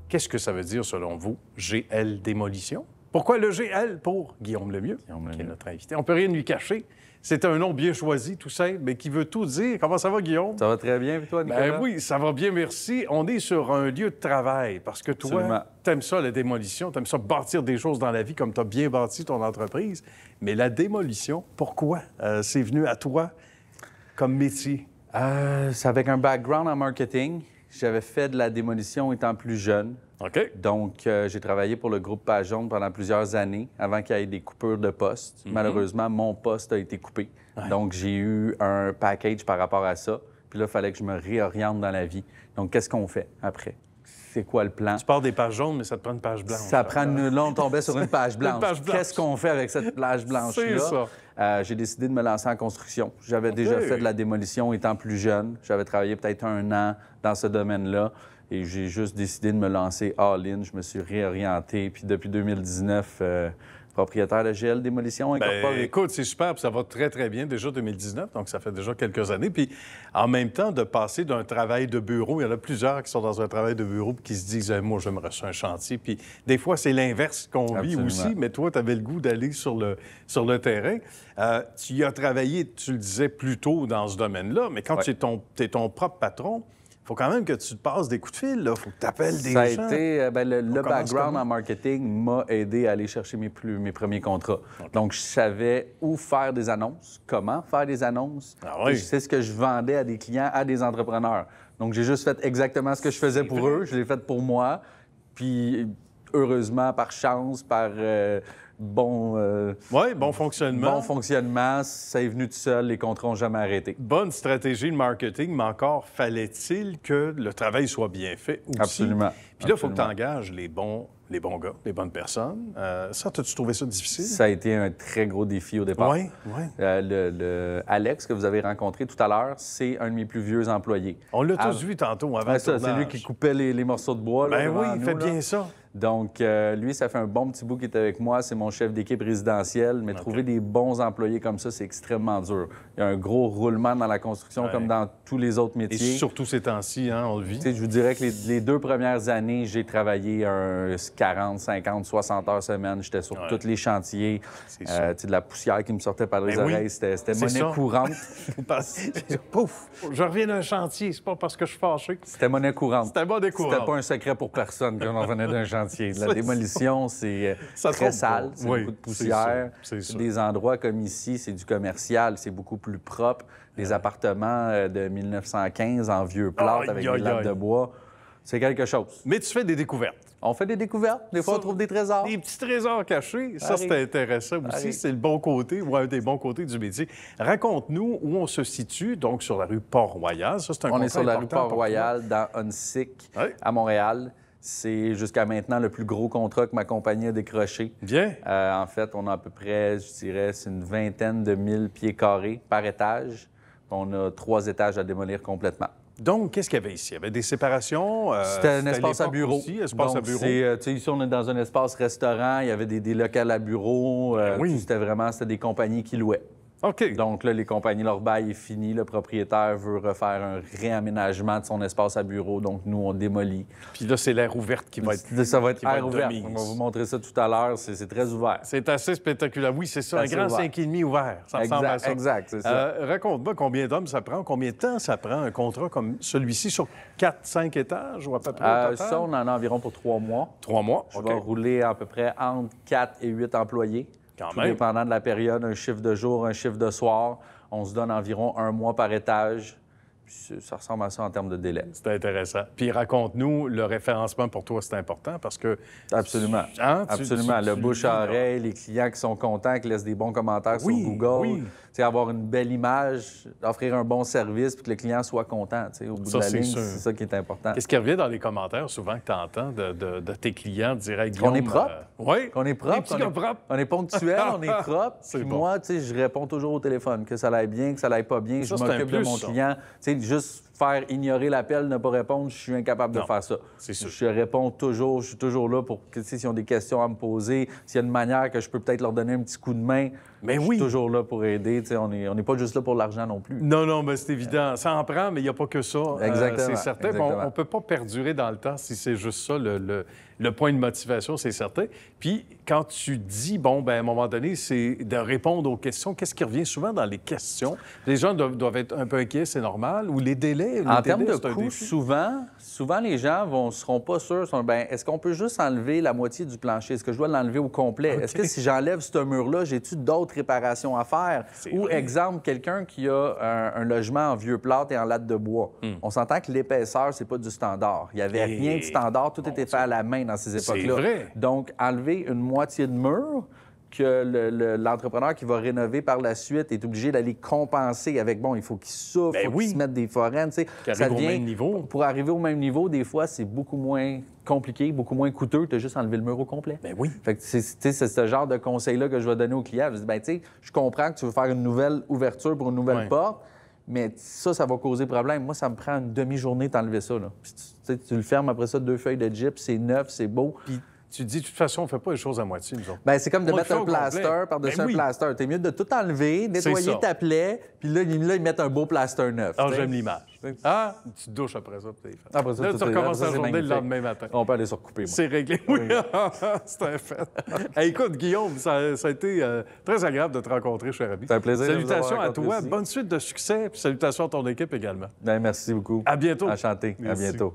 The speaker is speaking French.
Qu'est-ce que ça veut dire, selon vous, GL Démolition? Pourquoi le GL pour Guillaume Lemieux, qui est notre invité? On ne peut rien lui cacher. C'est un nom bien choisi, tout simple, mais qui veut tout dire. Comment ça va, Guillaume? Ça va très bien, et toi, Nicolas? Ben oui, ça va bien, merci. On est sur un lieu de travail, parce que toi, t'aimes ça, la démolition, t'aimes ça bâtir des choses dans la vie comme t'as bien bâti ton entreprise. Mais la démolition, pourquoi? C'est venu à toi comme métier? C'est avec un background en marketing. J'avais fait de la démolition étant plus jeune. OK. Donc, j'ai travaillé pour le groupe Page Jaune pendant plusieurs années avant qu'il y ait des coupures de postes. Malheureusement, mon poste a été coupé. Donc, j'ai eu un package par rapport à ça. Puis là, il fallait que je me réoriente dans la vie. Donc, qu'est-ce qu'on fait après? C'est quoi le plan? Tu pars des pages jaunes, mais ça te prend une page blanche. Ça prend une... Là, on tombait sur une page blanche. Une page blanche. Qu'est-ce qu'on fait avec cette page blanche-là? C'est ça. J'ai décidé de me lancer en construction. J'avais déjà fait de la démolition étant plus jeune. J'avais travaillé peut-être 1 an dans ce domaine-là. Et j'ai juste décidé de me lancer all-in. Je me suis réorienté. Puis depuis 2019, propriétaire de GL Démolition Incorporée. Écoute, c'est super, puis ça va très, très bien. Déjà 2019, donc ça fait déjà quelques années. Puis en même temps, de passer d'un travail de bureau, il y en a plusieurs qui sont dans un travail de bureau puis qui se disent moi, j'aimerais ça un chantier. Puis des fois, c'est l'inverse qu'on vit aussi. Mais toi, tu avais le goût d'aller sur le terrain. Tu y as travaillé, tu le disais, plus tôt dans ce domaine-là. Mais quand tu es ton propre patron, il faut quand même que tu te passes des coups de fil, il faut que tu appelles des gens. Ça a été... le background en marketing m'a aidé à aller chercher mes premiers contrats. Okay. Donc, je savais où faire des annonces, comment faire des annonces. Je sais ce que je vendais à des clients, à des entrepreneurs. Donc, j'ai juste fait exactement ce que je faisais pour eux. Je l'ai fait pour moi. Puis, heureusement, par chance, par... bon fonctionnement. Bon fonctionnement, ça est venu tout seul, les contrats n'ont jamais arrêté. Bonne stratégie de marketing, mais encore fallait-il que le travail soit bien fait aussi. Absolument. Puis là, il faut que tu engages les bons gars, les bonnes personnes. Ça, as-tu trouvé ça difficile? Ça a été un très gros défi au départ. Oui. Alex, que vous avez rencontré tout à l'heure, c'est un de mes plus vieux employés. On l'a tous vu tantôt avant le tournage. C'est lui qui coupait les morceaux de bois. Ben oui, il fait bien ça. Donc, lui, ça fait un bon petit bout qu'il est avec moi. C'est mon chef d'équipe résidentielle. Mais trouver des bons employés comme ça, c'est extrêmement dur. Il y a un gros roulement dans la construction, comme dans tous les autres métiers. Et surtout ces temps-ci, on le vit. Je vous dirais que les 2 premières années, j'ai travaillé 40, 50, 60 heures semaine. J'étais sur tous les chantiers. De la poussière qui me sortait par les oreilles. C'était monnaie courante. Pouf! Je reviens d'un chantier. C'est pas parce que je suis fâché. C'était monnaie courante. C'était monnaie courante. C'était pas un secret pour personne qu'on revenait d'un chantier. La démolition, c'est très sale, c'est beaucoup de poussière. Des endroits comme ici, c'est du commercial, c'est beaucoup plus propre. Les appartements de 1915 en vieux plâtre avec des lattes de bois, c'est quelque chose. Mais tu fais des découvertes. On fait des découvertes. Des fois, on trouve des trésors. Des petits trésors cachés. Ça, c'est intéressant aussi. C'est le bon côté ou un des bons côtés du métier. Raconte-nous où on se situe, donc sur la rue Port-Royal. Ça, c'est un On est sur la rue Port-Royal, dans Huntsic, à Montréal. C'est jusqu'à maintenant le plus gros contrat que ma compagnie a décroché. Bien. En fait, on a à peu près, je dirais, c'est une 20aine de 1000 pieds carrés par étage. On a 3 étages à démolir complètement. Donc, qu'est-ce qu'il y avait ici? Il y avait des séparations? C'était un espace à bureau. Aussi, espace à bureau. Ici, on est dans un espace restaurant. Il y avait des locales à bureau. C'était des compagnies qui louaient. OK. Donc là, les compagnies, leur bail est fini. Le propriétaire veut refaire un réaménagement de son espace à bureau. Donc, nous, on démolit. Puis là, c'est l'air ouverte qui va être Ça va être l'air ouvert. On va vous montrer ça tout à l'heure. C'est très ouvert. C'est assez spectaculaire. Oui, c'est ça. Un grand 5,5 ouvert. Ça ressemble à ça. Exact, c'est ça. Raconte-moi combien d'hommes ça prend, combien de temps ça prend un contrat comme celui-ci sur 4-5 étages ou à peu près? Ça, on en a environ pour 3 mois. 3 mois? Je vais rouler à peu près entre 4 et 8 employés. Tout dépendant de la période, un chiffre de jour, un chiffre de soir. On se donne environ 1 mois par étage. Puis ça ressemble à ça en termes de délai. C'est intéressant. Puis raconte-nous, le référencement pour toi, c'est important parce que... Absolument. Absolument. Le bouche à oreille, les clients qui sont contents, qui laissent des bons commentaires sur Google. Oui. Avoir une belle image, offrir un bon service puis que le client soit content. Au bout de la ligne, c'est ça qui est important. Qu'est-ce qui revient dans les commentaires souvent que tu entends de tes clients dire Qu'on est propre. Oui. Qu'on est propre. On est ponctuel, on est propre. Puis moi, je réponds toujours au téléphone, que ça aille bien, que ça aille pas bien. Je m'occupe de mon client. Juste faire ignorer l'appel, ne pas répondre, je suis incapable de faire ça. C'est sûr. Je réponds toujours, je suis toujours là pour, s'ils ont des questions à me poser, s'il y a une manière que je peux peut-être leur donner un petit coup de main, mais je suis toujours là pour aider. On n'est pas juste là pour l'argent non plus. Non, mais c'est évident. Ça en prend, mais il n'y a pas que ça. Exactement. C'est certain. On ne peut pas perdurer dans le temps si c'est juste ça, le point de motivation, c'est certain. Puis, quand tu dis, à un moment donné, c'est de répondre aux questions, qu'est-ce qui revient souvent dans les questions? Les gens doivent être un peu inquiets, c'est normal, ou les délais? En termes de coût, souvent, les gens ne seront pas sûrs. Est-ce qu'on peut juste enlever la moitié du plancher? Est-ce que je dois l'enlever au complet? Est-ce que si j'enlève ce mur-là, j'ai-tu d'autres réparations à faire? Ou, exemple, quelqu'un qui a un logement en vieux plâtre et en latte de bois. On s'entend que l'épaisseur, c'est pas du standard. Il n'y avait rien de standard. Tout était fait à la main dans ces époques-là. C'est vrai. Donc, enlever une moitié de mur que l'entrepreneur qui va rénover par la suite est obligé d'aller compenser avec, il faut qu'il souffle, il faut qu'il se mette des foraines. Ça devient, au même niveau. Pour arriver au même niveau, des fois, c'est beaucoup moins compliqué, beaucoup moins coûteux de juste enlever le mur au complet. Fait que c'est ce genre de conseil-là que je vais donner aux clients. Je dis, je comprends que tu veux faire une nouvelle ouverture pour une nouvelle porte, mais ça va causer problème. Moi, ça me prend une demi-journée d'enlever ça. Là. Puis, tu le fermes après ça, 2 feuilles de gyps, c'est neuf, c'est beau. Puis, tu dis, de toute façon, on ne fait pas les choses à moitié, nous autres. C'est comme de mettre un plaster par-dessus un plaster. T'es mieux de tout enlever, nettoyer ta plaie, puis là, ils mettent un beau plaster neuf. J'aime l'image. Tu te douches après ça, puis après ça, là, tu recommences la journée le lendemain matin. On peut aller se recouper, moi. C'est réglé. Oui, c'est un fait. Écoute, Guillaume, ça a été très agréable de te rencontrer, cher ami. C'est un plaisir. Salutations à toi. Bonne suite de succès, puis salutations à ton équipe également. Merci beaucoup. À bientôt. Enchanté. Merci. À bientôt.